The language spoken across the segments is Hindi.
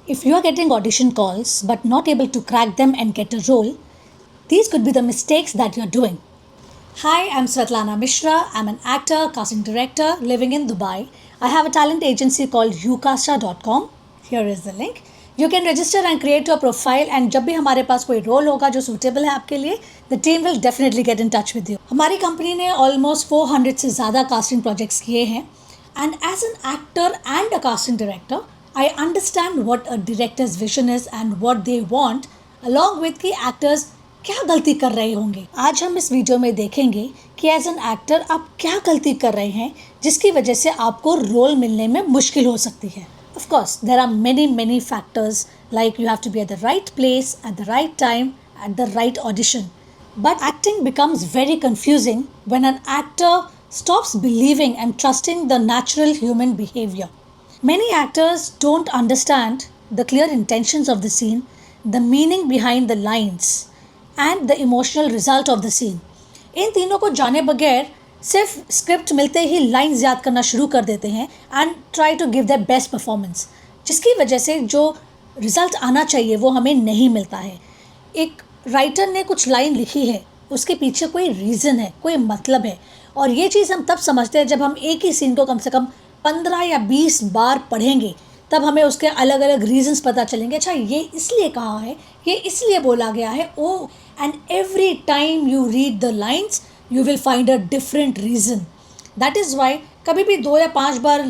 If you are getting audition calls but not able to crack them and get a role, these could be the mistakes that you're doing. Hi, I'm Svetlana Mishra. I'm an actor, casting director living in Dubai. I have a talent agency called ucasta.com. Here is the link. You can register and create your profile and जब भी हमारे पास कोई रोल होगा जो सूटेबल है आपके लिए, the team will definitely get in touch with you. हमारी कंपनी ने almost 400 से ज़्यादा casting projects किए हैं and as an actor and a casting director, I understand what a director's vision is and what they want along with कि actors क्या गलती कर रहे होंगे. आज हम इस वीडियो में देखेंगे कि एज एन एक्टर आप क्या गलती कर रहे हैं जिसकी वजह से आपको रोल मिलने में मुश्किल हो सकती है. Of course, there are many factors like you have to be at the right place, at the right time, at the right audition. But acting becomes very confusing when an actor stops believing and trusting the natural human behavior. Many actors don't understand the clear intentions of the scene, the meaning behind the lines, and the emotional result of the scene. इन तीनों को जाने बगैर सिर्फ स्क्रिप्ट मिलते ही लाइन्स याद करना शुरू कर देते हैं and try to give their best performance, जिसकी वजह से जो रिजल्ट आना चाहिए वो हमें नहीं मिलता है. एक राइटर ने कुछ लाइन लिखी है, उसके पीछे कोई रीज़न है, कोई मतलब है, और ये चीज़ हम तब समझते हैं जब हम एक ही सीन को कम से कम 15 या 20 बार पढ़ेंगे. तब हमें उसके अलग अलग रीजंस पता चलेंगे. अच्छा, ये इसलिए कहा है, ये इसलिए बोला गया है. Oh, and every time you read the lines you will find a different reason. That is why कभी भी 2 या 5 बार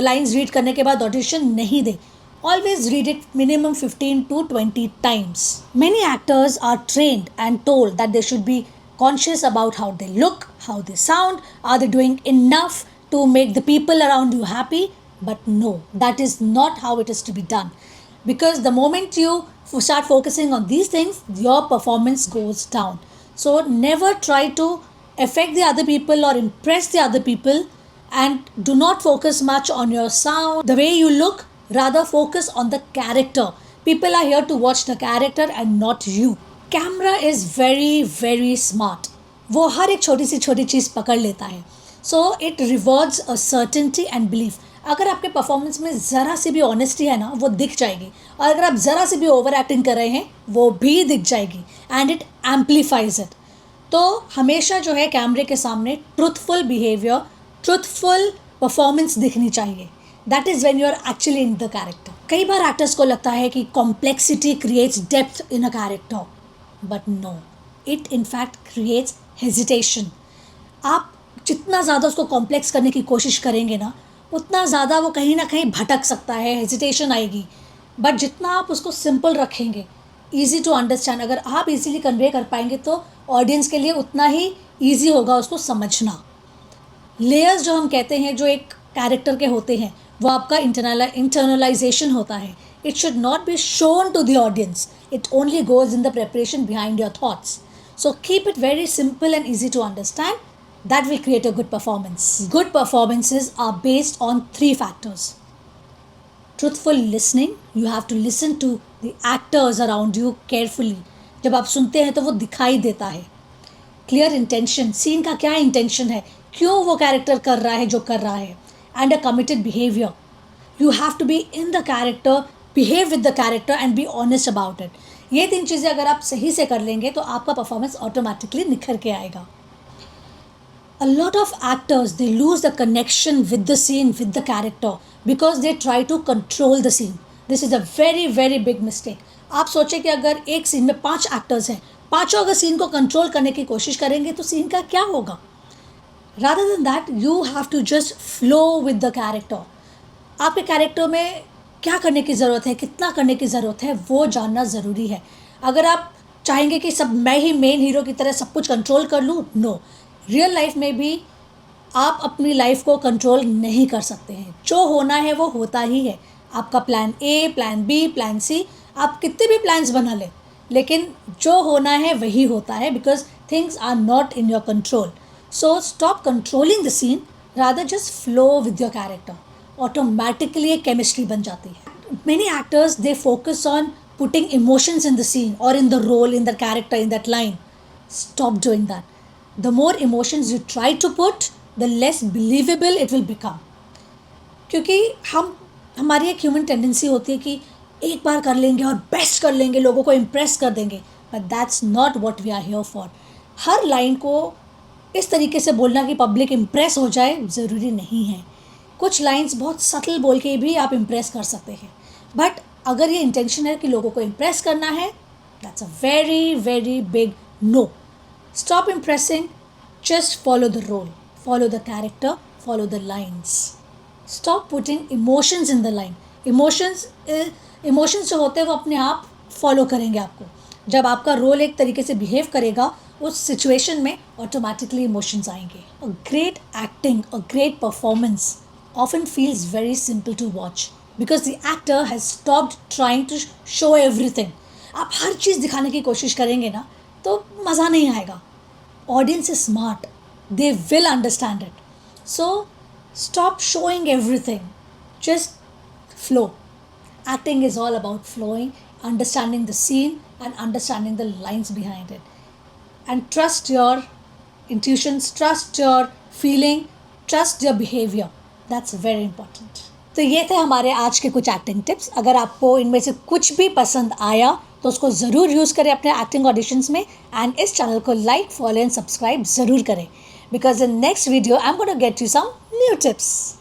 लाइन्स रीड करने के बाद ऑडिशन नहीं दे. Always read it minimum 15 to 20 times. Many actors are trained and told that they should be conscious about how they look, how they sound, are they doing enough to make the people around you happy? But no, that is not how it is to be done. Because the moment you start focusing on these things, your performance goes down. So never try to affect the other people or impress the other people, and do not focus much on your sound, the way you look. Rather focus on the character. People are here to watch the character and not you. Camera is very smart. वो हर एक छोटी सी चीज़ पकड़ लेता है. So it rewards a certainty and belief. अगर आपके परफॉर्मेंस में ज़रा सी भी ऑनेस्टी है ना, वो दिख जाएगी, और अगर आप ज़रा सी भी ओवर एक्टिंग कर रहे हैं वो भी दिख जाएगी, एंड इट एम्पलीफाइज इट. तो हमेशा जो है कैमरे के सामने ट्रूथफुल बिहेवियर, ट्रूथफुल परफॉर्मेंस दिखनी चाहिए. That is when you are actually in the character. कई बार एक्टर्स को लगता है कि complexity creates depth in a character, but no, it in fact creates hesitation. आप जितना ज़्यादा उसको कॉम्प्लेक्स करने की कोशिश करेंगे ना, उतना ज़्यादा वो कहीं ना कहीं भटक सकता है, हेजिटेशन आएगी. बट जितना आप उसको सिंपल रखेंगे, ईजी टू अंडरस्टैंड, अगर आप इजीली कन्वे कर पाएंगे तो ऑडियंस के लिए उतना ही ईजी होगा उसको समझना. लेयर्स जो हम कहते हैं, जो एक कैरेक्टर के होते हैं, वो आपका इंटरनलाइजेशन होता है. It should not be shown to the audience, it only goes in the preparation behind your thoughts. So keep it very simple and easy to understand. That will create a good performance. Good performances are based on 3 factors. Truthful listening. You have to listen to the actors around you carefully. जब आप सुनते हैं तो वो दिखाई देता है. Clear intention. Scene का क्या intention है, क्यों वो character कर रहा है जो कर रहा है. And a committed behavior. You have to be in the character, behave with the character and be honest about it. ये 3 चीज़ें अगर आप सही से कर लेंगे तो आपका परफॉर्मेंस ऑटोमेटिकली निखर के आएगा. A lot of actors, they lose the connection with the scene, with the character, because they try to control the scene. This is a very big mistake. आप सोचें कि अगर एक सीन में 5 एक्टर्स हैं, पाँचों अगर सीन को कंट्रोल करने की कोशिश करेंगे तो सीन का क्या होगा. Rather than that, you have to just flow with the character. आपके कैरेक्टर में क्या करने की ज़रूरत है, कितना करने की ज़रूरत है, वो जानना ज़रूरी है. अगर आप चाहेंगे कि सब मैं ही मेन हीरो की तरह सब कुछ कंट्रोल कर लूँ, नो. रियल लाइफ में भी आप अपनी लाइफ को कंट्रोल नहीं कर सकते हैं. जो होना है वो होता ही है. आपका plan A, plan B, plan C, आप कितने भी प्लान्स बना लें, लेकिन जो होना है वही होता है, because things are not in your control. So stop controlling the scene, rather just flow with your character. Automatically एक केमिस्ट्री बन जाती है. Many actors, they focus on putting emotions in the scene और in the role, in the character, in that line. Stop doing that. The more emotions you try to put, the less believable it will become. क्योंकि हमारी एक ह्यूमन टेंडेंसी होती है कि एक बार कर लेंगे और बेस्ट कर लेंगे, लोगों को इम्प्रेस कर देंगे, but that's not what we are here for. हर लाइन को इस तरीके से बोलना कि पब्लिक इम्प्रेस हो जाए ज़रूरी नहीं है. कुछ लाइंस बहुत सटल बोल के भी आप इम्प्रेस कर सकते हैं, बट अगर ये इंटेंशन है कि लोगों को इम्प्रेस करना है, that's a very very big no. Stop impressing, just follow the role, follow the character, follow the lines. Stop putting emotions in the line. Emotions जो होते हैं वो अपने आप फॉलो करेंगे आपको. जब आपका रोल एक तरीके से बिहेव करेगा उस सिचुएशन में ऑटोमेटिकली इमोशंस आएंगे. A great acting, a great performance often feels very simple to watch because the actor has stopped trying to show everything. आप हर चीज़ दिखाने की कोशिश करेंगे ना तो मज़ा नहीं आएगा. Audience is smart, they will understand it. So stop showing everything, just flow. Acting is all about flowing, understanding the scene and understanding the lines behind it. And trust your intuitions, trust your feeling, trust your behavior. That's very important. तो ये थे हमारे आज के कुछ एक्टिंग टिप्स. अगर आपको इनमें से कुछ भी पसंद आया तो उसको ज़रूर यूज़ करें अपने एक्टिंग ऑडिशंस में. एंड इस चैनल को लाइक, फॉलो एंड सब्सक्राइब ज़रूर करें, because in next video I am going to get you some new tips.